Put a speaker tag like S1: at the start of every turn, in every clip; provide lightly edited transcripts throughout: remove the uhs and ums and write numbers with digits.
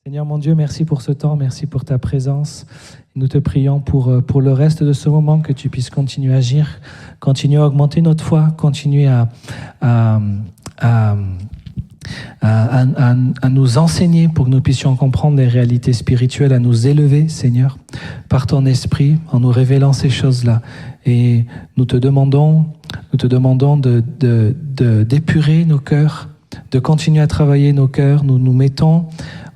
S1: Seigneur mon Dieu, merci pour ce temps, merci pour ta présence. Nous te prions pour le reste de ce moment, que tu puisses continuer à agir, continuer à augmenter notre foi, continuer à nous enseigner pour que nous puissions comprendre les réalités spirituelles, à nous élever, Seigneur, par ton esprit, en nous révélant ces choses-là. Et nous te demandons d'épurer nos cœurs, de continuer à travailler nos cœurs. Nous nous mettons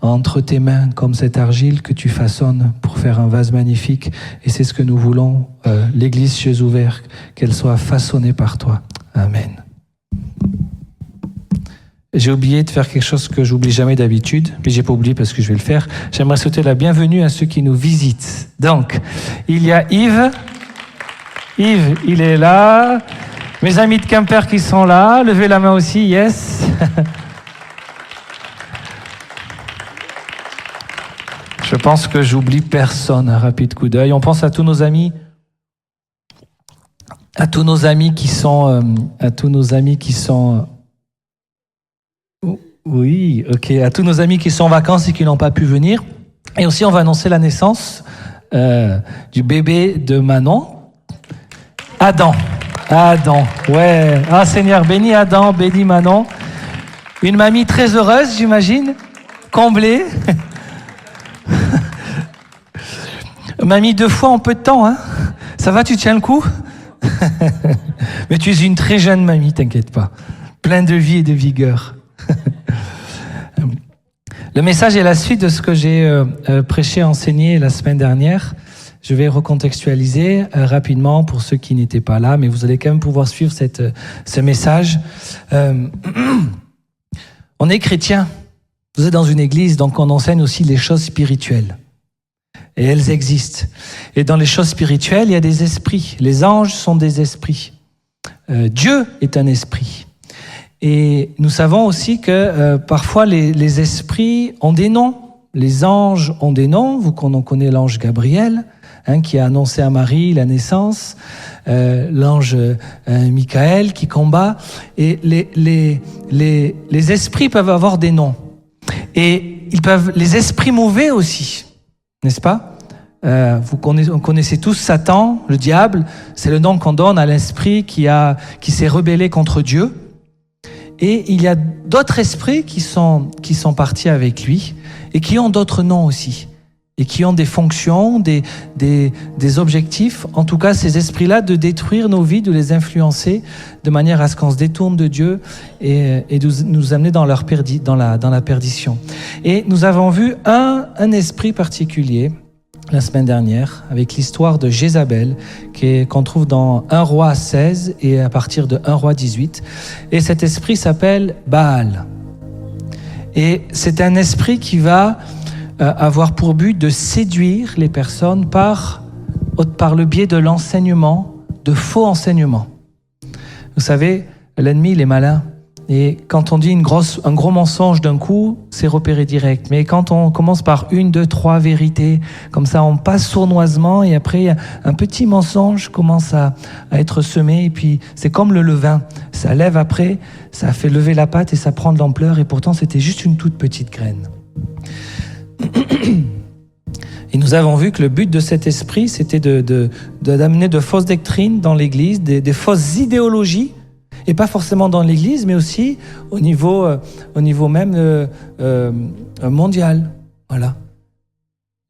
S1: entre tes mains comme cette argile que tu façonnes pour faire un vase magnifique. Et c'est ce que nous voulons, l'Église cieux ouverts, qu'elle soit façonnée par toi. Amen. J'ai oublié de faire quelque chose que j'oublie jamais d'habitude, mais j'ai pas oublié parce que je vais le faire. J'aimerais souhaiter la bienvenue à ceux qui nous visitent. Donc, il y a Yves. Yves, il est là. Mes amis de Quimper qui sont là. Levez la main aussi, yes. Je pense que j'oublie personne. Un rapide coup d'œil. On pense à tous nos amis. À tous nos amis qui sont... Oui, ok. À tous nos amis qui sont en vacances et qui n'ont pas pu venir. Et aussi, on va annoncer la naissance du bébé de Manon. Adam, ouais. Ah Seigneur, bénis Adam, bénis Manon. Une mamie très heureuse, j'imagine, comblée. Mamie 2 fois en peu de temps, hein. Ça va, tu tiens le coup? Mais tu es une très jeune mamie, t'inquiète pas. Plein de vie et de vigueur. Le message est la suite de ce que j'ai prêché, enseigné la semaine dernière. Je vais recontextualiser rapidement pour ceux qui n'étaient pas là, mais vous allez quand même pouvoir suivre ce message. On est chrétien, vous êtes dans une église, donc on enseigne aussi les choses spirituelles. Et elles existent. Et dans les choses spirituelles, il y a des esprits. Les anges sont des esprits. Dieu est un esprit. Et nous savons aussi que parfois les esprits ont des noms. Les anges ont des noms. On connaît l'ange Gabriel, qui a annoncé à Marie la naissance. L'ange Michael qui combat. Et les esprits peuvent avoir des noms. Et les esprits mauvais aussi, n'est-ce pas? Vous connaissez tous Satan, le diable. C'est le nom qu'on donne à l'esprit qui s'est rebellé contre Dieu. Et il y a d'autres esprits qui sont partis avec lui et qui ont d'autres noms aussi et qui ont des fonctions, des objectifs. En tout cas, ces esprits-là, de détruire nos vies, de les influencer de manière à ce qu'on se détourne de Dieu et de nous amener dans la perdition. Et nous avons vu un esprit particulier la semaine dernière, avec l'histoire de Jézabel, qu'on trouve dans 1 Roi 16 et à partir de 1 Roi 18. Et cet esprit s'appelle Baal. Et c'est un esprit qui va avoir pour but de séduire les personnes par le biais de l'enseignement, de faux enseignements. Vous savez, l'ennemi, il est malin. Et quand on dit un gros mensonge d'un coup, c'est repéré direct. Mais quand on commence par 1, 2, 3 vérités, comme ça on passe sournoisement et après un petit mensonge commence à être semé. Et puis c'est comme le levain, ça lève après, ça fait lever la pâte et ça prend de l'ampleur. Et pourtant c'était juste une toute petite graine. Et nous avons vu que le but de cet esprit, c'était d'amener de fausses doctrines dans l'Église, des fausses idéologies. Et pas forcément dans l'Église, mais aussi au niveau même mondial. Voilà.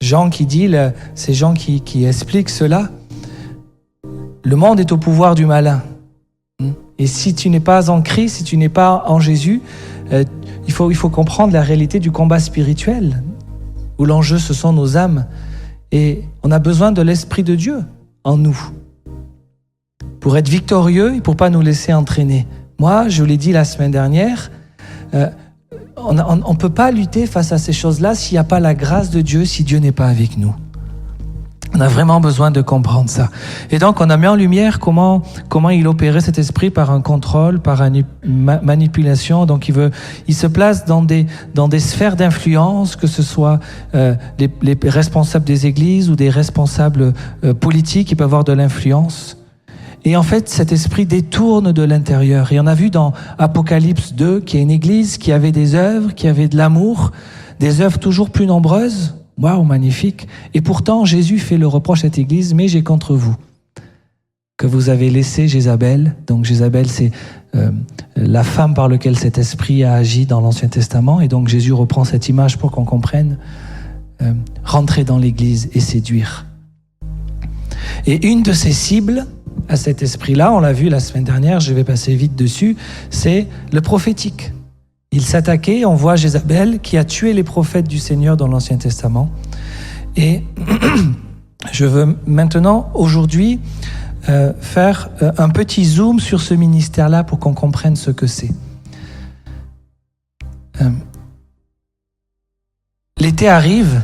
S1: Jean qui dit, c'est Jean qui explique cela. Le monde est au pouvoir du malin. Et si tu n'es pas en Christ, si tu n'es pas en Jésus, il faut comprendre la réalité du combat spirituel, où l'enjeu, ce sont nos âmes. Et on a besoin de l'Esprit de Dieu en nous, pour être victorieux et pour pas nous laisser entraîner. Moi, je vous l'ai dit la semaine dernière, on peut pas lutter face à ces choses-là s'il n'y a pas la grâce de Dieu, si Dieu n'est pas avec nous. On a vraiment besoin de comprendre ça. Et donc, on a mis en lumière comment il opérait cet esprit par un contrôle, par une manipulation. Donc, il se place dans des sphères d'influence, que ce soit les responsables des églises ou des responsables politiques qui peuvent avoir de l'influence. Et en fait, cet esprit détourne de l'intérieur. Et on a vu dans Apocalypse 2 qu'il y a une église qui avait des œuvres, qui avait de l'amour, des œuvres toujours plus nombreuses. Waouh, magnifique. Et pourtant, Jésus fait le reproche à cette église, mais j'ai contre vous que vous avez laissé Jézabel. Donc Jézabel, c'est la femme par laquelle cet esprit a agi dans l'Ancien Testament. Et donc Jésus reprend cette image pour qu'on comprenne. Rentrer dans l'église et séduire. Et une de ces cibles à cet esprit-là, on l'a vu la semaine dernière, je vais passer vite dessus, c'est le prophétique. Il s'attaquait, on voit Jézabel qui a tué les prophètes du Seigneur dans l'Ancien Testament. Et je veux maintenant, aujourd'hui, faire un petit zoom sur ce ministère-là pour qu'on comprenne ce que c'est. L'été arrive,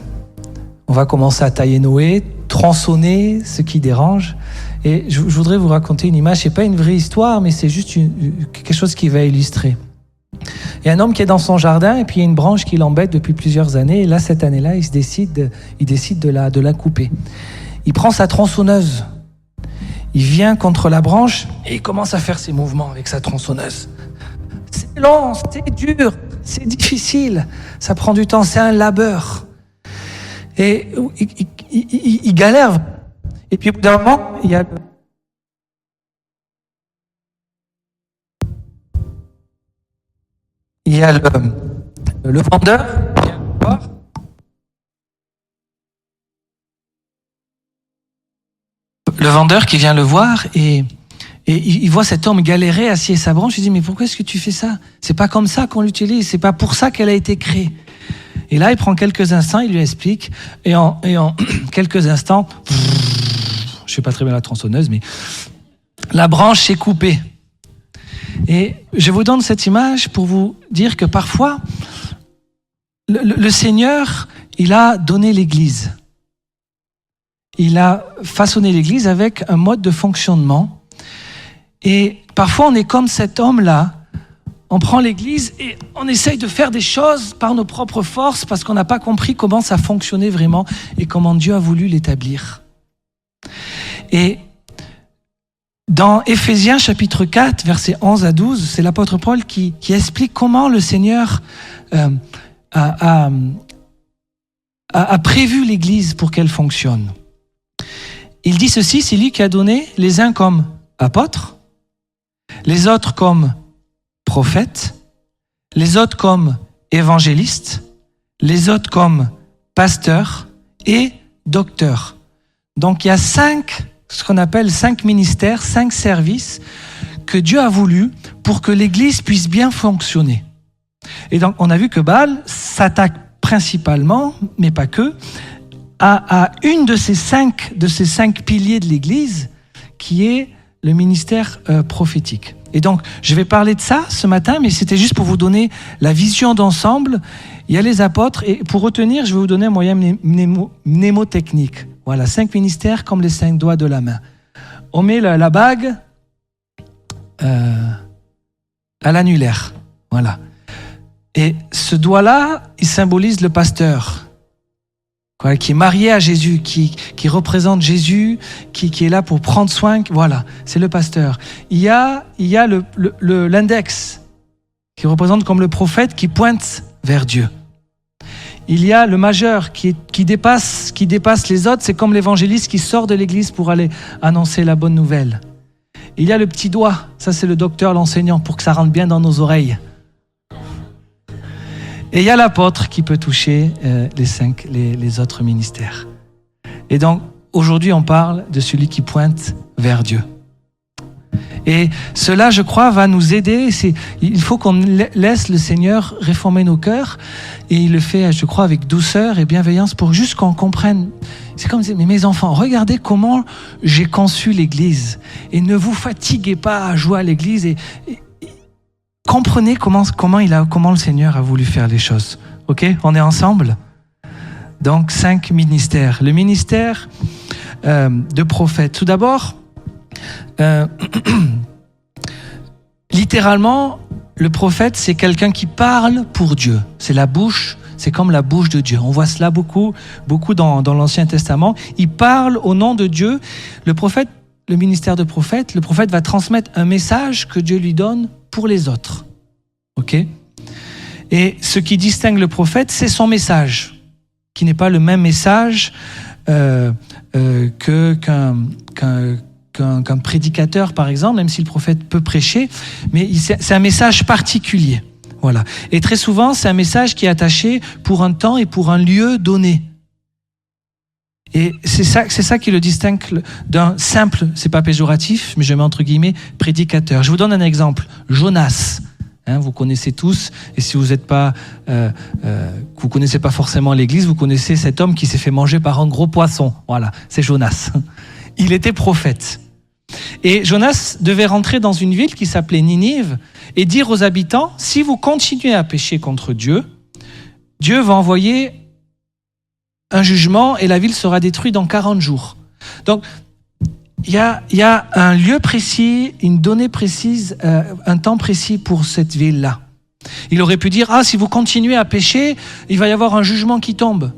S1: on va commencer à tailler Noé, tronçonner ce qui dérange. Et je voudrais vous raconter une image, c'est pas une vraie histoire, mais c'est juste quelque chose qui va illustrer. Il y a un homme qui est dans son jardin et puis il y a une branche qui l'embête depuis plusieurs années. Et là, cette année-là, il décide de la couper. Il prend sa tronçonneuse, il vient contre la branche et il commence à faire ses mouvements avec sa tronçonneuse. C'est long, c'est dur, c'est difficile, ça prend du temps, c'est un labeur. Et il galère. Et puis au bout d'un moment, il y a le vendeur qui vient le voir. Le vendeur qui vient le voir et il voit cet homme galérer, assis à sa branche. Il dit, mais pourquoi est-ce que tu fais ça? C'est pas comme ça qu'on l'utilise, c'est pas pour ça qu'elle a été créée. Et là, il prend quelques instants, il lui explique, et en quelques instants, je sais pas très bien la tronçonneuse, mais la branche s'est coupée. Et je vous donne cette image pour vous dire que parfois, le Seigneur, il a donné l'Église. Il a façonné l'Église avec un mode de fonctionnement. Et parfois, on est comme cet homme-là. On prend l'Église et on essaye de faire des choses par nos propres forces parce qu'on n'a pas compris comment ça fonctionnait vraiment et comment Dieu a voulu l'établir. Et dans Éphésiens chapitre 4, versets 11 à 12, c'est l'apôtre Paul qui explique comment le Seigneur a prévu l'Église pour qu'elle fonctionne. Il dit ceci, c'est lui qui a donné les uns comme apôtres, les autres comme prophètes, les autres comme évangélistes, les autres comme pasteurs et docteurs. Donc il y a ce qu'on appelle 5 ministères, 5 services que Dieu a voulu pour que l'Église puisse bien fonctionner. Et donc on a vu que Baal s'attaque principalement, mais pas que, à une de ces cinq piliers de l'Église qui est le ministère prophétique. Et donc, je vais parler de ça ce matin, mais c'était juste pour vous donner la vision d'ensemble. Il y a les apôtres, et pour retenir, je vais vous donner un moyen mnémotechnique. Voilà, 5 ministères comme les 5 doigts de la main. On met la bague à l'annulaire. Voilà. Et ce doigt-là, il symbolise le pasteur. Qui est marié à Jésus, qui représente Jésus, qui est là pour prendre soin. Voilà, c'est le pasteur. Il y a l'index, qui représente comme le prophète qui pointe vers Dieu. Il y a le majeur qui dépasse les autres, c'est comme l'évangéliste qui sort de l'église pour aller annoncer la bonne nouvelle. Il y a le petit doigt, ça c'est le docteur, l'enseignant, pour que ça rentre bien dans nos oreilles. Et il y a l'apôtre qui peut toucher les autres ministères. Et donc, aujourd'hui, on parle de celui qui pointe vers Dieu. Et cela, je crois, va nous aider. Il faut qu'on laisse le Seigneur réformer nos cœurs. Et il le fait, je crois, avec douceur et bienveillance pour juste qu'on comprenne. C'est comme dire, mais mes enfants, regardez comment j'ai conçu l'Église. Et ne vous fatiguez pas à jouer à l'Église et comprenez comment le Seigneur a voulu faire les choses. Ok, on est ensemble. Donc 5 ministères. Le ministère de prophète. Tout d'abord, littéralement, le prophète, c'est quelqu'un qui parle pour Dieu. C'est la bouche, c'est comme la bouche de Dieu. On voit cela beaucoup dans l'Ancien Testament. Il parle au nom de Dieu. Le prophète, le ministère de prophète, le prophète va transmettre un message que Dieu lui donne pour les autres. Ok ? Et ce qui distingue le prophète, c'est son message, qui n'est pas le même message qu'un prédicateur, par exemple, même si le prophète peut prêcher, mais c'est un message particulier. Voilà. Et très souvent, c'est un message qui est attaché pour un temps et pour un lieu donné. Et c'est ça qui le distingue d'un simple, c'est pas péjoratif, mais je mets entre guillemets, prédicateur. Je vous donne un exemple. Jonas, vous connaissez tous, et si vous êtes pas, vous connaissez pas forcément l'Église, vous connaissez cet homme qui s'est fait manger par un gros poisson. Voilà, c'est Jonas. Il était prophète. Et Jonas devait rentrer dans une ville qui s'appelait Ninive et dire aux habitants, si vous continuez à pécher contre Dieu, Dieu va envoyer un jugement et la ville sera détruite dans 40 jours. Donc, il y a un lieu précis, une donnée précise, un temps précis pour cette ville-là. Il aurait pu dire, si vous continuez à pécher, il va y avoir un jugement qui tombe.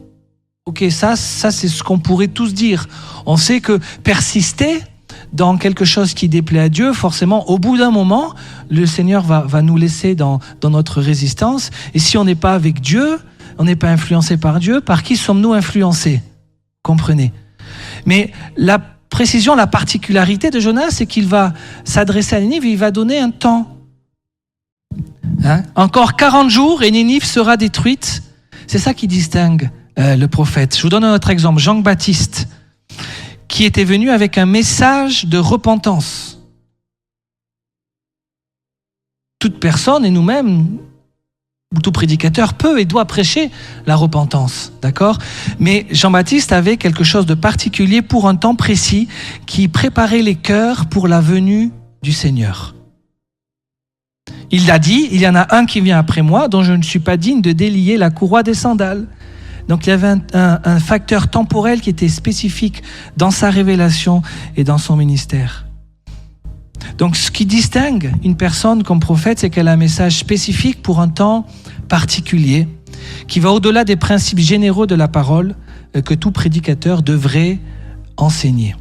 S1: Ok, ça c'est ce qu'on pourrait tous dire. On sait que persister dans quelque chose qui déplaît à Dieu, forcément, au bout d'un moment, le Seigneur va nous laisser dans notre résistance. Et si on n'est pas avec Dieu, on n'est pas influencé par Dieu, par qui sommes-nous influencés? Comprenez? Mais la précision, la particularité de Jonas, c'est qu'il va s'adresser à Ninive et il va donner un temps. Encore 40 jours et Ninive sera détruite. C'est ça qui distingue le prophète. Je vous donne un autre exemple. Jean-Baptiste, qui était venu avec un message de repentance. Toute personne, et nous-mêmes, tout prédicateur peut et doit prêcher la repentance, d'accord? Mais Jean-Baptiste avait quelque chose de particulier pour un temps précis qui préparait les cœurs pour la venue du Seigneur. Il l'a dit, il y en a un qui vient après moi dont je ne suis pas digne de délier la courroie des sandales. Donc il y avait un facteur temporel qui était spécifique dans sa révélation et dans son ministère. Donc ce qui distingue une personne comme prophète, c'est qu'elle a un message spécifique pour un temps particulier, qui va au-delà des principes généraux de la parole que tout prédicateur devrait enseigner.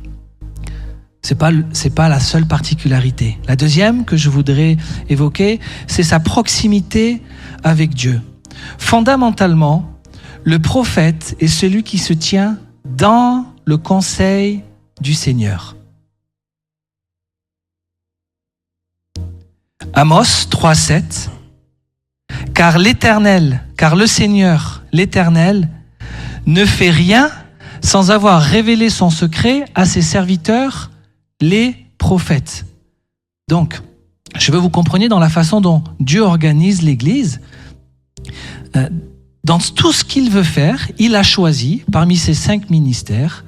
S1: C'est pas la seule particularité. La deuxième que je voudrais évoquer, c'est sa proximité avec Dieu. Fondamentalement, le prophète est celui qui se tient dans le conseil du Seigneur. Amos 3,7. Car le Seigneur, l'Éternel, ne fait rien sans avoir révélé son secret à ses serviteurs, les prophètes. Donc, je veux que vous compreniez dans la façon dont Dieu organise l'Église. Dans tout ce qu'il veut faire, il a choisi, parmi ses 5 ministères,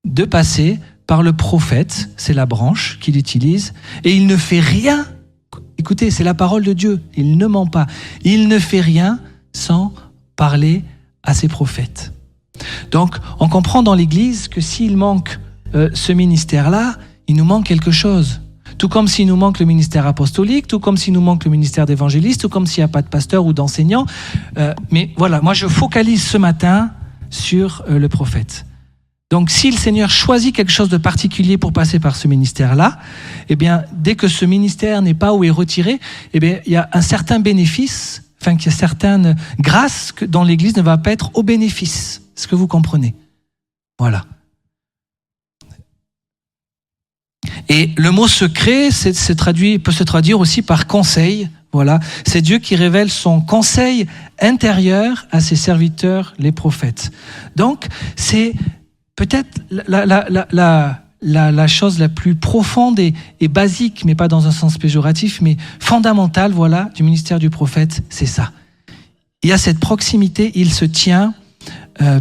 S1: de passer par le prophète, c'est la branche qu'il utilise, et il ne fait rien. Écoutez, c'est la parole de Dieu, il ne ment pas. Il ne fait rien sans parler à ses prophètes. Donc, on comprend dans l'Église que s'il manque ce ministère-là, il nous manque quelque chose. Tout comme s'il nous manque le ministère apostolique, tout comme s'il nous manque le ministère d'évangéliste, tout comme s'il n'y a pas de pasteur ou d'enseignant. Mais voilà, moi je focalise ce matin sur le prophète. Donc si le Seigneur choisit quelque chose de particulier pour passer par ce ministère-là, eh bien, dès que ce ministère n'est pas ou est retiré, eh bien, il y a un certain bénéfice, enfin, qu'il y a certaines grâces dont l'Église ne va pas être au bénéfice. Est-ce que vous comprenez? Voilà. Et le mot secret peut se traduire aussi par conseil. Voilà, c'est Dieu qui révèle son conseil intérieur à ses serviteurs, les prophètes. Donc, c'est peut-être la chose la plus profonde et basique, mais pas dans un sens péjoratif, mais fondamentale, voilà, du ministère du prophète, c'est ça. Il y a cette proximité, il se tient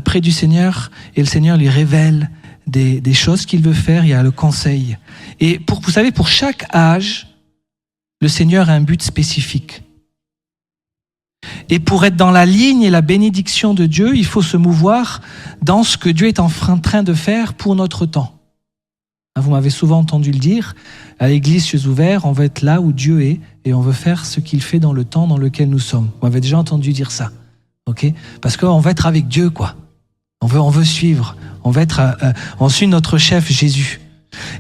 S1: près du Seigneur et le Seigneur lui révèle des choses qu'il veut faire, il y a le conseil. Et vous savez, pour chaque âge, le Seigneur a un but spécifique. Et pour être dans la ligne et la bénédiction de Dieu, il faut se mouvoir dans ce que Dieu est en train de faire pour notre temps. Vous m'avez souvent entendu le dire, à l'église chez Ouvert, on veut être là où Dieu est et on veut faire ce qu'il fait dans le temps dans lequel nous sommes. Vous m'avez déjà entendu dire ça, ok? Parce qu'on veut être avec Dieu, quoi. On veut suivre. On suit notre chef Jésus.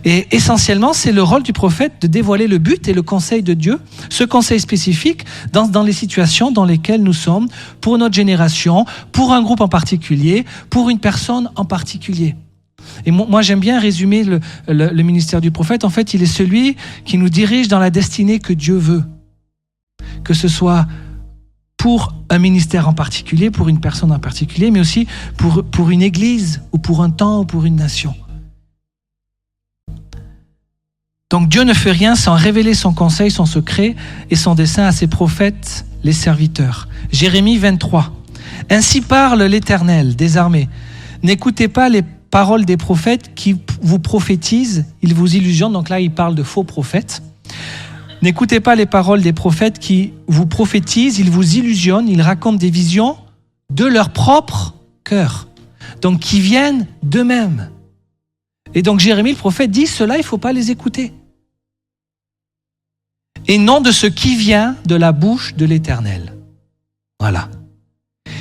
S1: Et essentiellement, c'est le rôle du prophète de dévoiler le but et le conseil de Dieu, ce conseil spécifique dans les situations dans lesquelles nous sommes, pour notre génération, pour un groupe en particulier, pour une personne en particulier. Et moi, j'aime bien résumer le ministère du prophète. En fait, il est celui qui nous dirige dans la destinée que Dieu veut. Que ce soit pour un ministère en particulier, pour une personne en particulier, mais aussi pour une église, ou pour un temps, ou pour une nation. Donc Dieu ne fait rien sans révéler son conseil, son secret et son dessein à ses prophètes, les serviteurs. Jérémie 23. Ainsi parle l'Éternel des armées. N'écoutez pas les paroles des prophètes qui vous prophétisent, ils vous illusionnent. Donc là, il parle de faux prophètes. N'écoutez pas les paroles des prophètes qui vous prophétisent, ils vous illusionnent, ils racontent des visions de leur propre cœur, donc qui viennent d'eux-mêmes. Et donc Jérémie, le prophète, dit, cela, il ne faut pas les écouter. Et non de ce qui vient de la bouche de l'Éternel. Voilà.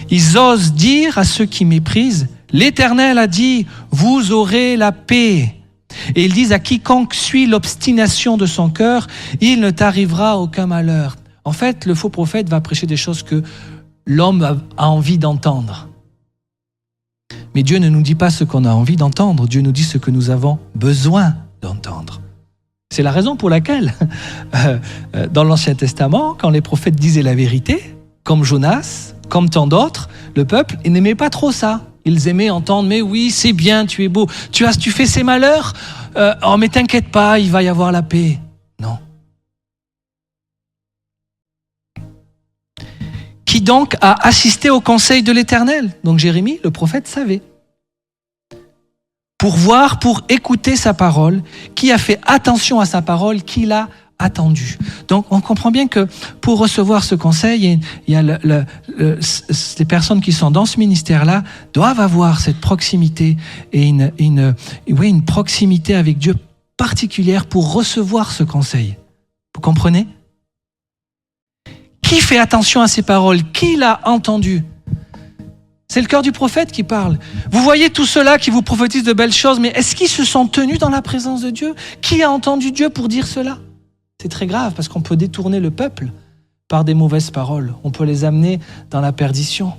S1: Ils osent dire à ceux qui méprisent, l'Éternel a dit, vous aurez la paix. Et ils disent à quiconque suit l'obstination de son cœur, il ne t'arrivera aucun malheur. En fait, le faux prophète va prêcher des choses que l'homme a envie d'entendre. Mais Dieu ne nous dit pas ce qu'on a envie d'entendre, Dieu nous dit ce que nous avons besoin d'entendre. C'est la raison pour laquelle, dans l'Ancien Testament, quand les prophètes disaient la vérité, comme Jonas, comme tant d'autres, le peuple, il n'aimait pas trop ça. Ils aimaient entendre, mais oui, c'est bien, tu es beau. Tu fais ces malheurs, oh mais t'inquiète pas, il va y avoir la paix. Non. Qui donc a assisté au conseil de l'Éternel? Donc Jérémie, le prophète, savait. Pour voir, pour écouter sa parole, qui a fait attention à sa parole, qui l'a attendu. Donc on comprend bien que pour recevoir ce conseil, il y a les personnes qui sont dans ce ministère-là doivent avoir cette proximité et une proximité avec Dieu particulière pour recevoir ce conseil. Vous comprenez? Qui fait attention à ces paroles? Qui l'a entendu? C'est le cœur du prophète qui parle. Vous voyez tous ceux-là qui vous prophétisent de belles choses, mais est-ce qu'ils se sont tenus dans la présence de Dieu? Qui a entendu Dieu pour dire cela? C'est très grave parce qu'on peut détourner le peuple par des mauvaises paroles. On peut les amener dans la perdition.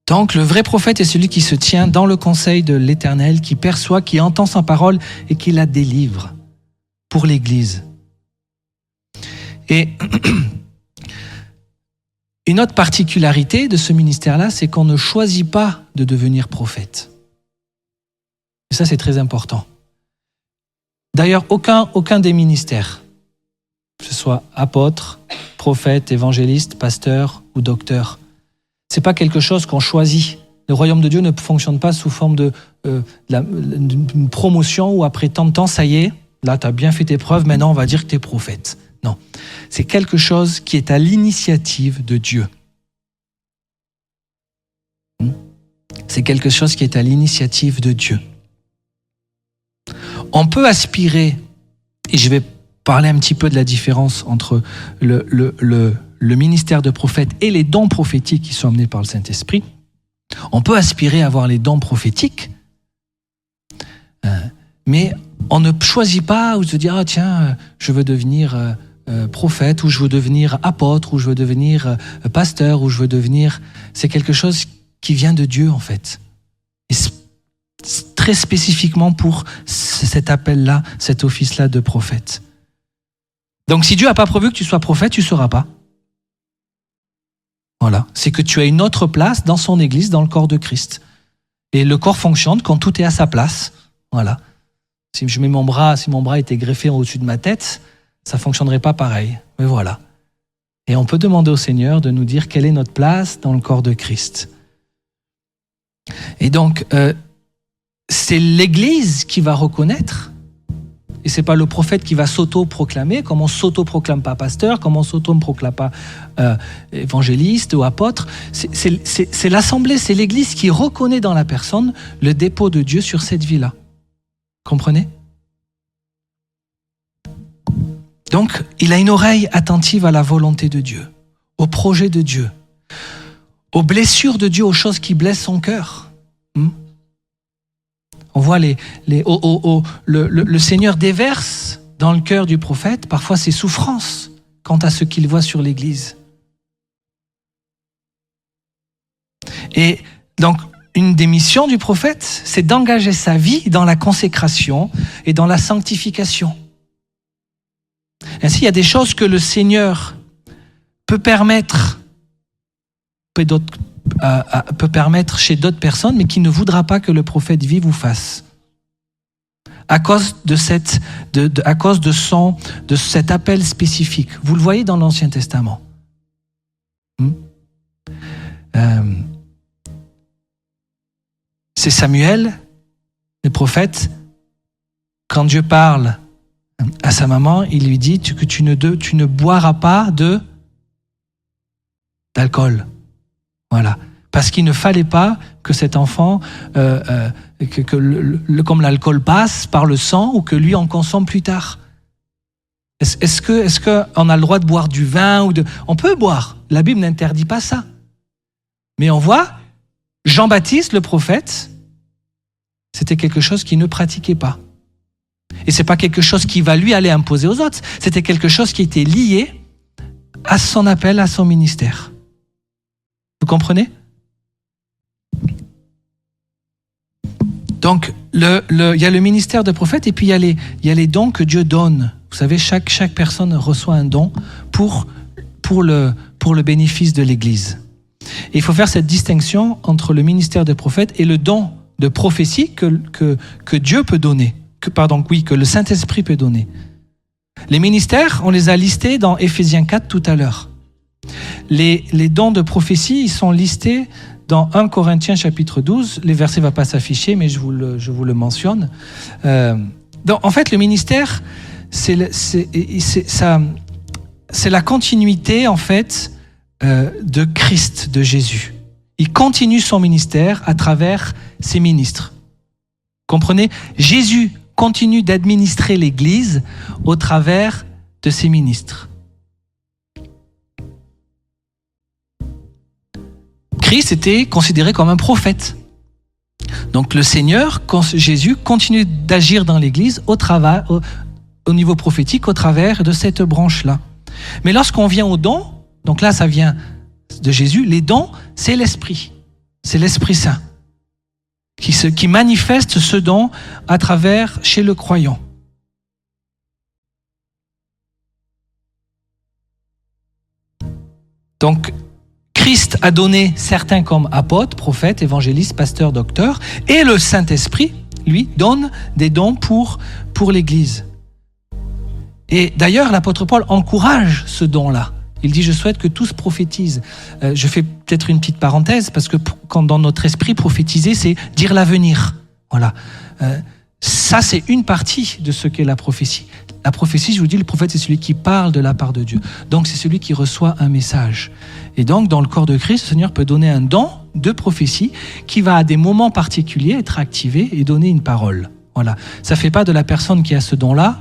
S1: Donc le vrai prophète est celui qui se tient dans le conseil de l'Éternel, qui perçoit, qui entend sa parole et qui la délivre pour l'Église. Et une autre particularité de ce ministère-là, c'est qu'on ne choisit pas de devenir prophète. Et ça, c'est très important. D'ailleurs, aucun des ministères, que ce soit apôtre, prophète, évangéliste, pasteur ou docteur, c'est pas quelque chose qu'on choisit. Le royaume de Dieu ne fonctionne pas sous forme d'une promotion où après tant de temps, ça y est, là, tu as bien fait tes preuves, maintenant on va dire que tu es prophète. Non, c'est quelque chose qui est à l'initiative de Dieu. C'est quelque chose qui est à l'initiative de Dieu. On peut aspirer, et je vais parler un petit peu de la différence entre le ministère de prophète et les dons prophétiques qui sont amenés par le Saint-Esprit. On peut aspirer à avoir les dons prophétiques, mais on ne choisit pas ou se dire ah tiens, je veux devenir prophète, ou je veux devenir apôtre, ou je veux devenir pasteur, ou je veux devenir... C'est quelque chose qui vient de Dieu en fait. Et très spécifiquement pour cet appel-là, cet office-là de prophète. Donc si Dieu n'a pas prévu que tu sois prophète, tu ne seras pas. Voilà, c'est que tu as une autre place dans son Église, dans le corps de Christ. Et le corps fonctionne quand tout est à sa place. Voilà. Si je mets mon bras, si mon bras était greffé au-dessus de ma tête, ça ne fonctionnerait pas pareil. Mais voilà. Et on peut demander au Seigneur de nous dire quelle est notre place dans le corps de Christ. Et donc, c'est l'Église qui va reconnaître, et ce n'est pas le prophète qui va s'auto-proclamer, comme on ne s'auto-proclame pas pasteur, comme on ne s'auto-proclame pas évangéliste ou apôtre. C'est l'Assemblée, c'est l'Église qui reconnaît dans la personne le dépôt de Dieu sur cette vie-là. Comprenez? Donc, il a une oreille attentive à la volonté de Dieu, au projet de Dieu, aux blessures de Dieu, aux choses qui blessent son cœur. On voit le Seigneur déverse dans le cœur du prophète parfois ses souffrances quant à ce qu'il voit sur l'Église. Et donc, une des missions du prophète, c'est d'engager sa vie dans la consécration et dans la sanctification. Ainsi, il y a des choses que le Seigneur peut permettre chez d'autres personnes, mais qui ne voudra pas que le prophète vive ou fasse. À cause de cet appel spécifique. Vous le voyez dans l'Ancien Testament. C'est Samuel, le prophète, quand Dieu parle à sa maman, il lui dit que tu ne boiras pas d'alcool. Voilà. Parce qu'il ne fallait pas que cet enfant, comme l'alcool passe par le sang, ou que lui en consomme plus tard. Est-ce qu'on a le droit de boire du vin On peut boire. La Bible n'interdit pas ça. Mais on voit, Jean-Baptiste, le prophète, c'était quelque chose qu'il ne pratiquait pas. Et c'est pas quelque chose qui va lui aller imposer aux autres. C'était quelque chose qui était lié à son appel, à son ministère. Vous comprenez ? Donc, il y a le ministère de prophète et puis il y a les dons que Dieu donne. Vous savez, chaque personne reçoit un don pour le bénéfice de l'Église. Et il faut faire cette distinction entre le ministère de prophète et le don de prophétie que Dieu peut donner, que le Saint-Esprit peut donner. Les ministères, on les a listés dans Éphésiens 4 tout à l'heure. Les dons de prophétie, ils sont listés dans 1 Corinthiens chapitre 12. Les versets ne vont pas s'afficher, mais je vous le mentionne. Donc, en fait, le ministère, c'est la continuité, en fait, de Christ, de Jésus. Il continue son ministère à travers ses ministres. Comprenez ? Jésus continue d'administrer l'Église au travers de ses ministres. Christ était considéré comme un prophète. Donc le Seigneur, Jésus, continue d'agir dans l'Église au niveau prophétique au travers de cette branche-là. Mais lorsqu'on vient aux dons, donc là ça vient de Jésus, les dons, c'est l'Esprit. C'est l'Esprit Saint qui manifeste ce don à travers chez le croyant. Donc, Christ a donné certains comme apôtres, prophètes, évangélistes, pasteurs, docteurs, et le Saint-Esprit, lui, donne des dons pour l'Église. Et d'ailleurs, l'apôtre Paul encourage ce don-là. Il dit, je souhaite que tous prophétisent. Je fais peut-être une petite parenthèse, parce que quand dans notre esprit, prophétiser, c'est dire l'avenir. Voilà. Ça, c'est une partie de ce qu'est la prophétie. La prophétie, je vous dis, le prophète, c'est celui qui parle de la part de Dieu. Donc, c'est celui qui reçoit un message. Et donc, dans le corps de Christ, le Seigneur peut donner un don de prophétie qui va, à des moments particuliers, être activé et donner une parole. Voilà. Ça ne fait pas de la personne qui a ce don-là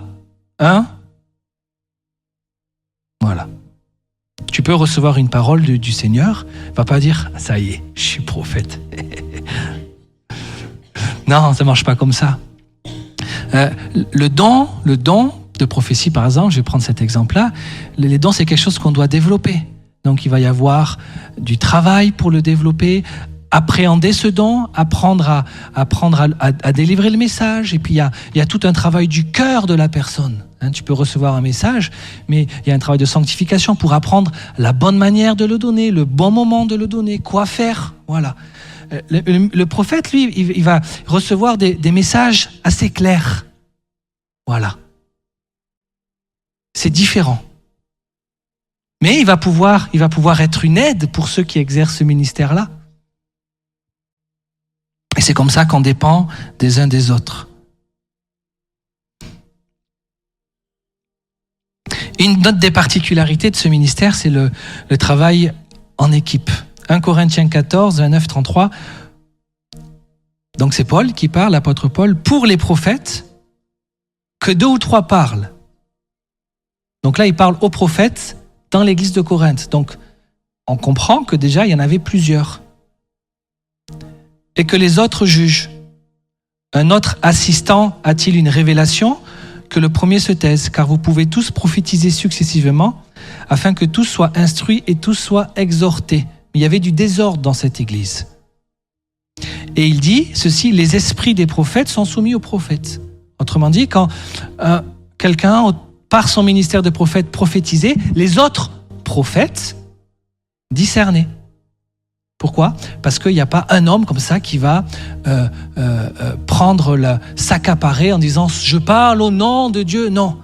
S1: Voilà. Tu peux recevoir une parole du Seigneur, il va pas dire « ça y est, je suis prophète ». Non, ça ne marche pas comme ça. Le don de prophétie, par exemple, je vais prendre cet exemple-là, les dons, c'est quelque chose qu'on doit développer. Donc, il va y avoir du travail pour le développer, appréhender ce don, apprendre à délivrer le message. Et puis, il y a tout un travail du cœur de la personne. Tu peux recevoir un message, mais il y a un travail de sanctification pour apprendre la bonne manière de le donner, le bon moment de le donner, quoi faire. Voilà. Le prophète, lui, il va recevoir des messages assez clairs. Voilà. C'est différent. Mais il va pouvoir être une aide pour ceux qui exercent ce ministère-là. Et c'est comme ça qu'on dépend des uns des autres. Une autre des particularités de ce ministère, c'est le travail en équipe. 1 Corinthiens 14, 29, 33. Donc c'est Paul qui parle, l'apôtre Paul, pour les prophètes, que 2 ou 3 parlent. Donc là, il parle aux prophètes dans l'église de Corinthe. Donc on comprend que déjà, il y en avait plusieurs. Et que les autres jugent. Un autre assistant a-t-il une révélation? Que le premier se taise, car vous pouvez tous prophétiser successivement, afin que tous soient instruits et tous soient exhortés. Mais il y avait du désordre dans cette église. Et il dit ceci, les esprits des prophètes sont soumis aux prophètes. Autrement dit, quand quelqu'un, par son ministère de prophète, prophétisait, les autres prophètes discernaient. Pourquoi? Parce qu'il n'y a pas un homme comme ça qui va s'accaparer en disant « je parle au nom de Dieu ». Non.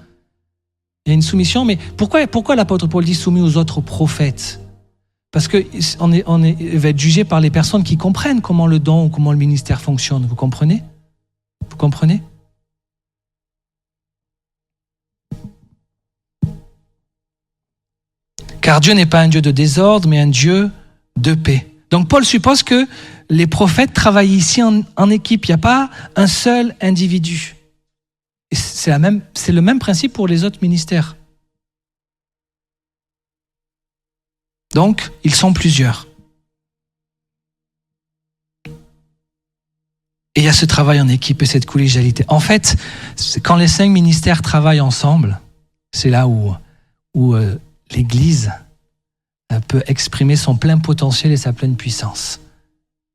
S1: Il y a une soumission, mais pourquoi l'apôtre Paul dit « soumis aux autres prophètes » ? Parce qu'on va être jugé par les personnes qui comprennent comment le don ou comment le ministère fonctionne. Vous comprenez? Vous comprenez? Car Dieu n'est pas un Dieu de désordre, mais un Dieu de paix. Donc Paul suppose que les prophètes travaillent ici en équipe. Il n'y a pas un seul individu. Et c'est le même principe pour les autres ministères. Donc, ils sont plusieurs. Et il y a ce travail en équipe et cette collégialité. En fait, quand les 5 ministères travaillent ensemble, c'est là où l'Église peut exprimer son plein potentiel et sa pleine puissance.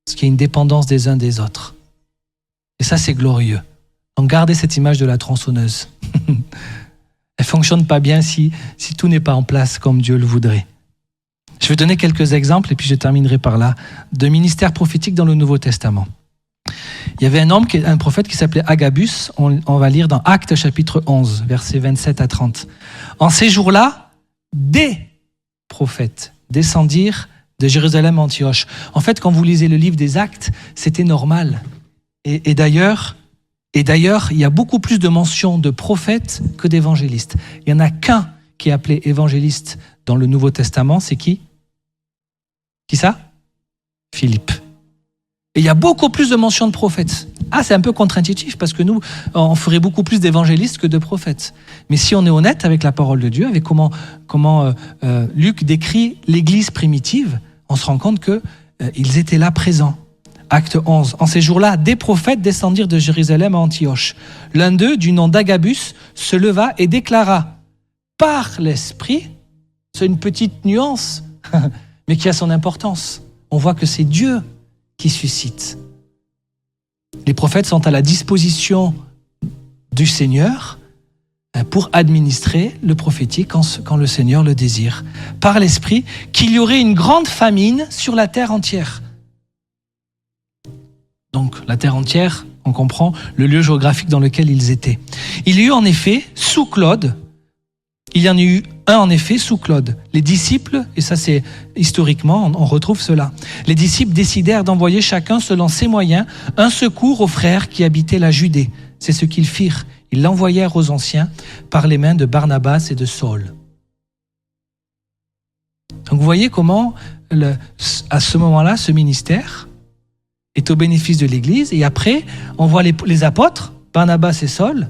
S1: Parce qu'il y a une dépendance des uns des autres. Et ça, c'est glorieux. Donc, gardez cette image de la tronçonneuse. Elle ne fonctionne pas bien si tout n'est pas en place comme Dieu le voudrait. Je vais donner quelques exemples et puis je terminerai par là, de ministères prophétiques dans le Nouveau Testament. Il y avait un prophète qui s'appelait Agabus, on va lire dans Actes chapitre 11, versets 27 à 30. En ces jours-là, des prophètes descendirent de Jérusalem à Antioche. En fait, quand vous lisez le livre des Actes, c'était normal. Et d'ailleurs, il y a beaucoup plus de mentions de prophètes que d'évangélistes. Il n'y en a qu'un qui est appelé évangéliste dans le Nouveau Testament, c'est qui? Qui ça? Philippe. Et il y a beaucoup plus de mentions de prophètes. Ah, c'est un peu contre-intuitif parce que nous, on ferait beaucoup plus d'évangélistes que de prophètes. Mais si on est honnête avec la parole de Dieu, avec comment Luc décrit l'Église primitive, on se rend compte qu'ils étaient là présents. Acte 11. En ces jours-là, des prophètes descendirent de Jérusalem à Antioche. L'un d'eux, du nom d'Agabus, se leva et déclara par l'Esprit, c'est une petite nuance, mais qui a son importance. On voit que c'est Dieu qui suscite. Les prophètes sont à la disposition du Seigneur pour administrer le prophétique quand le Seigneur le désire. Par l'Esprit, qu'il y aurait une grande famine sur la terre entière. Donc la terre entière, on comprend le lieu géographique dans lequel ils étaient. Il y a eu en effet, sous Claude, il y en a eu un en effet sous Claude. Les disciples, et ça c'est historiquement, on retrouve cela, les disciples décidèrent d'envoyer chacun selon ses moyens un secours aux frères qui habitaient la Judée. C'est ce qu'ils firent. Ils l'envoyèrent aux anciens par les mains de Barnabas et de Saul. Donc vous voyez comment, à ce moment-là, ce ministère est au bénéfice de l'Église. Et après, on voit les apôtres, Barnabas et Saul,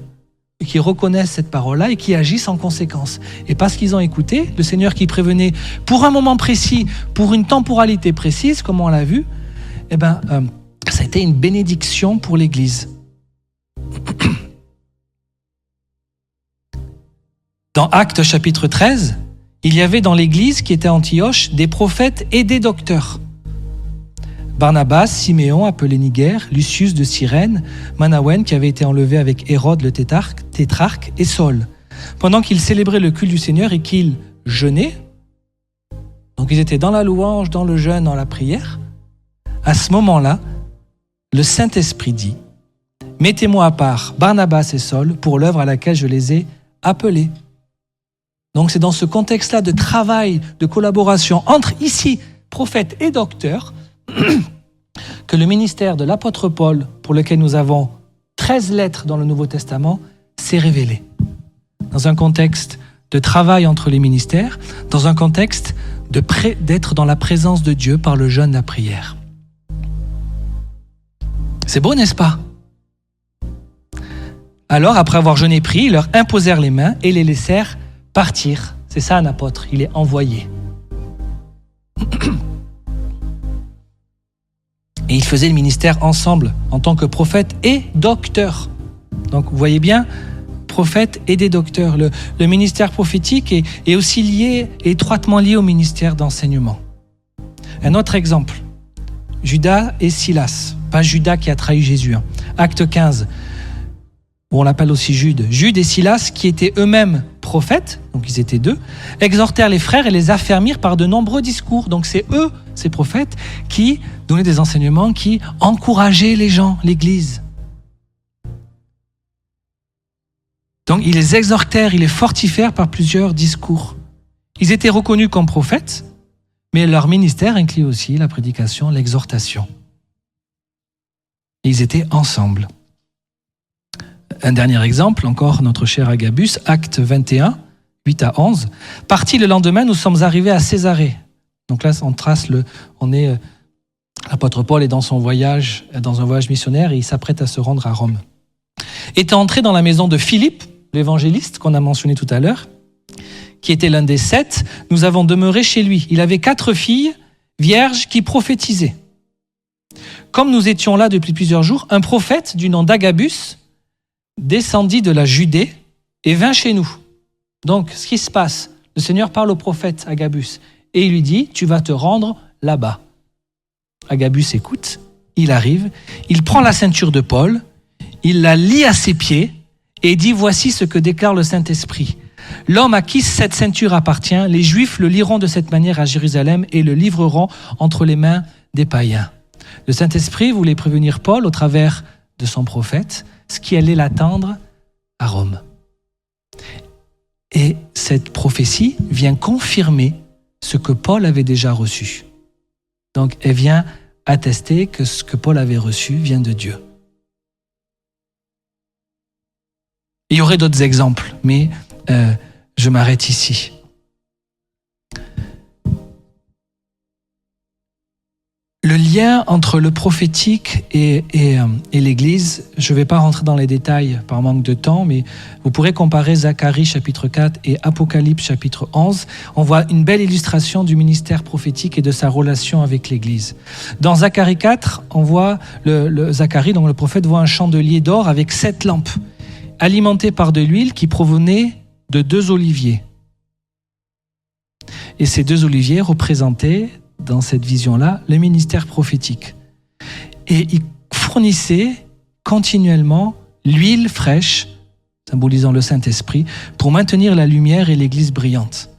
S1: qui reconnaissent cette parole-là et qui agissent en conséquence. Et parce qu'ils ont écouté, le Seigneur qui prévenait pour un moment précis, pour une temporalité précise, comme on l'a vu, ça a été une bénédiction pour l'Église. Dans Actes chapitre 13, il y avait dans l'Église qui était à Antioche des prophètes et des docteurs. Barnabas, Siméon, appelé Niger, Lucius de Cyrène, Manawen, qui avait été enlevé avec Hérode le tétrarque, et Saul. Pendant qu'ils célébraient le culte du Seigneur et qu'ils jeûnaient, donc ils étaient dans la louange, dans le jeûne, dans la prière, à ce moment-là, le Saint-Esprit dit « Mettez-moi à part Barnabas et Saul pour l'œuvre à laquelle je les ai appelés. » Donc c'est dans ce contexte-là de travail, de collaboration entre ici, prophètes et docteurs, que le ministère de l'apôtre Paul, pour lequel nous avons 13 lettres dans le Nouveau Testament, s'est révélé. Dans un contexte de travail entre les ministères, dans un contexte d'être dans la présence de Dieu par le jeûne, la prière. C'est beau, n'est-ce pas? Alors, après avoir jeûné et prié, ils leur imposèrent les mains et les laissèrent partir. C'est ça un apôtre, il est envoyé. Et ils faisaient le ministère ensemble, en tant que prophètes et docteurs. Donc vous voyez bien, prophètes et des docteurs. Le ministère prophétique est aussi lié, étroitement lié au ministère d'enseignement. Un autre exemple, Judas et Silas. Pas Judas qui a trahi Jésus. Acte 15, où on l'appelle aussi Jude. Jude et Silas, qui étaient eux-mêmes prophètes, donc ils étaient deux, exhortèrent les frères et les affermirent par de nombreux discours. Donc c'est eux, ces prophètes, qui donnaient des enseignements, qui encourageaient les gens, l'Église. Donc ils les exhortèrent, ils les fortifièrent par plusieurs discours. Ils étaient reconnus comme prophètes, mais leur ministère inclut aussi la prédication, l'exhortation. Et ils étaient ensemble. Un dernier exemple, encore notre cher Agabus, Acte 21, 8 à 11. Parti le lendemain, nous sommes arrivés à Césarée. Donc là, l'apôtre Paul est dans un voyage missionnaire et il s'apprête à se rendre à Rome. Étant entré dans la maison de Philippe, l'évangéliste qu'on a mentionné tout à l'heure, qui était l'un des 7, nous avons demeuré chez lui. Il avait 4 filles vierges qui prophétisaient. Comme nous étions là depuis plusieurs jours, un prophète du nom d'Agabus descendit de la Judée et vint chez nous. Donc, ce qui se passe, le Seigneur parle au prophète Agabus et il lui dit, tu vas te rendre là-bas. Agabus écoute, il arrive, il prend la ceinture de Paul, il la lie à ses pieds et dit, voici ce que déclare le Saint-Esprit. L'homme à qui cette ceinture appartient, les Juifs le liront de cette manière à Jérusalem et le livreront entre les mains des païens. Le Saint-Esprit voulait prévenir Paul au travers de son prophète, ce qui allait l'attendre à Rome. Et cette prophétie vient confirmer ce que Paul avait déjà reçu. Donc elle vient attester que ce que Paul avait reçu vient de Dieu. Il y aurait d'autres exemples, mais je m'arrête ici. Le lien entre le prophétique et l'Église, je ne vais pas rentrer dans les détails par manque de temps, mais vous pourrez comparer Zacharie chapitre 4 et Apocalypse chapitre 11. On voit une belle illustration du ministère prophétique et de sa relation avec l'Église. Dans Zacharie 4, on voit Zacharie, donc le prophète, voit un chandelier d'or avec 7 lampes, alimentées par de l'huile qui provenait de 2 oliviers. Et ces 2 oliviers représentaient, dans cette vision-là, le ministère prophétique. Et il fournissait continuellement l'huile fraîche, symbolisant le Saint-Esprit, pour maintenir la lumière et l'Église brillante.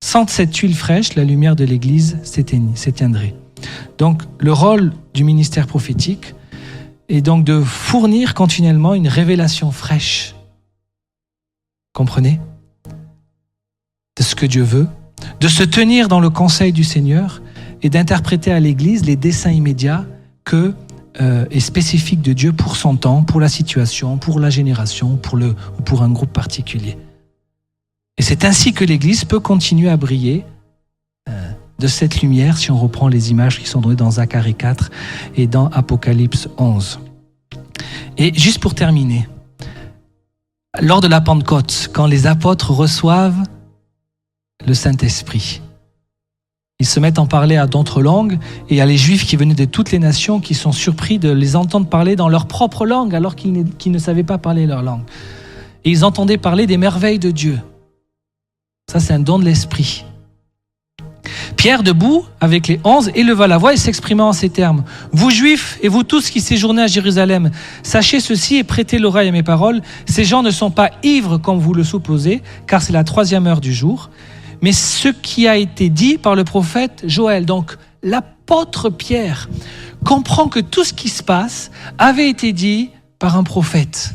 S1: Sans cette huile fraîche, la lumière de l'Église s'éteindrait. Donc, le rôle du ministère prophétique est donc de fournir continuellement une révélation fraîche. Comprenez ? De ce que Dieu veut, de se tenir dans le conseil du Seigneur et d'interpréter à l'Église les desseins immédiats et spécifiques de Dieu pour son temps, pour la situation, pour la génération, ou pour un groupe particulier. Et c'est ainsi que l'Église peut continuer à briller de cette lumière, si on reprend les images qui sont données dans Zacharie 4 et dans Apocalypse 11. Et juste pour terminer, lors de la Pentecôte, quand les apôtres reçoivent le Saint-Esprit, ils se mettent à en parler à d'autres langues, et il y a les Juifs qui venaient de toutes les nations qui sont surpris de les entendre parler dans leur propre langue alors qu'ils ne savaient pas parler leur langue. Et ils entendaient parler des merveilles de Dieu. Ça, c'est un don de l'Esprit. Pierre, debout avec les 11, éleva la voix et s'exprima en ces termes. « Vous Juifs et vous tous qui séjournez à Jérusalem, sachez ceci et prêtez l'oreille à mes paroles. Ces gens ne sont pas ivres comme vous le supposez, car c'est la 3e heure du jour. Mais ce qui a été dit par le prophète Joël, donc l'apôtre Pierre, comprend que tout ce qui se passe avait été dit par un prophète.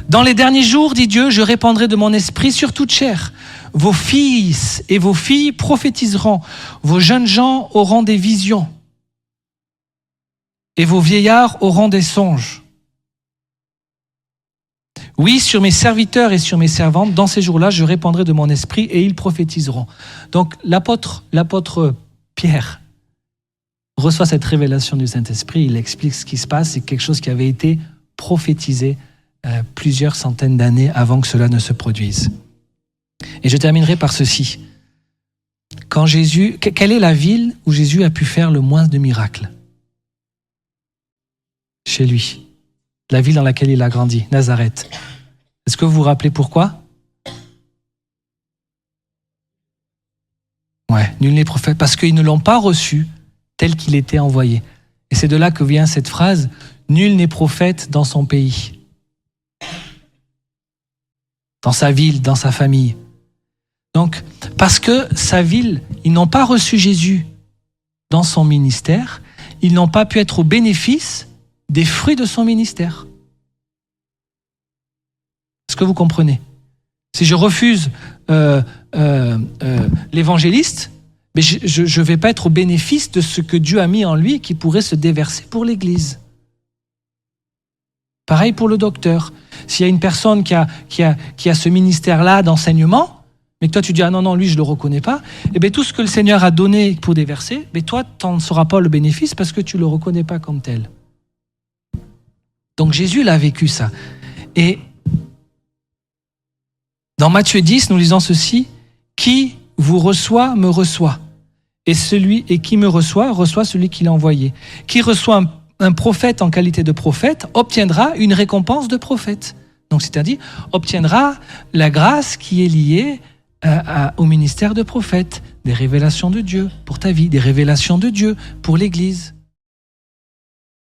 S1: Dans les derniers jours, dit Dieu, je répandrai de mon esprit sur toute chair. Vos fils et vos filles prophétiseront, vos jeunes gens auront des visions, et vos vieillards auront des songes. Oui, sur mes serviteurs et sur mes servantes, dans ces jours-là, je répandrai de mon esprit et ils prophétiseront. » Donc l'apôtre Pierre reçoit cette révélation du Saint-Esprit, il explique ce qui se passe, c'est quelque chose qui avait été prophétisé plusieurs centaines d'années avant que cela ne se produise. Et je terminerai par ceci. quand Jésus, quelle est la ville où Jésus a pu faire le moins de miracles? Chez lui. La ville dans laquelle il a grandi, Nazareth. Est-ce que vous vous rappelez pourquoi? Ouais, nul n'est prophète, parce qu'ils ne l'ont pas reçu tel qu'il était envoyé. Et c'est de là que vient cette phrase, nul n'est prophète dans son pays, dans sa ville, dans sa famille. Donc, parce que sa ville, ils n'ont pas reçu Jésus dans son ministère, ils n'ont pas pu être au bénéfice des fruits de son ministère. Est-ce que vous comprenez? Si je refuse l'évangéliste, mais je ne vais pas être au bénéfice de ce que Dieu a mis en lui qui pourrait se déverser pour l'Église. Pareil pour le docteur. S'il y a une personne qui a ce ministère-là d'enseignement, mais que toi tu dis « Ah non, lui je ne le reconnais pas », eh bien tout ce que le Seigneur a donné pour déverser, mais toi tu n'en sauras pas le bénéfice parce que tu ne le reconnais pas comme tel. Donc Jésus l'a vécu ça. Et dans Matthieu 10, nous lisons ceci, « Qui vous reçoit, me reçoit. Et qui me reçoit, reçoit celui qui l'a envoyé. Qui reçoit un prophète en qualité de prophète, obtiendra une récompense de prophète. » Donc c'est-à-dire, obtiendra la grâce qui est liée au ministère de prophète, des révélations de Dieu pour ta vie, des révélations de Dieu pour l'Église.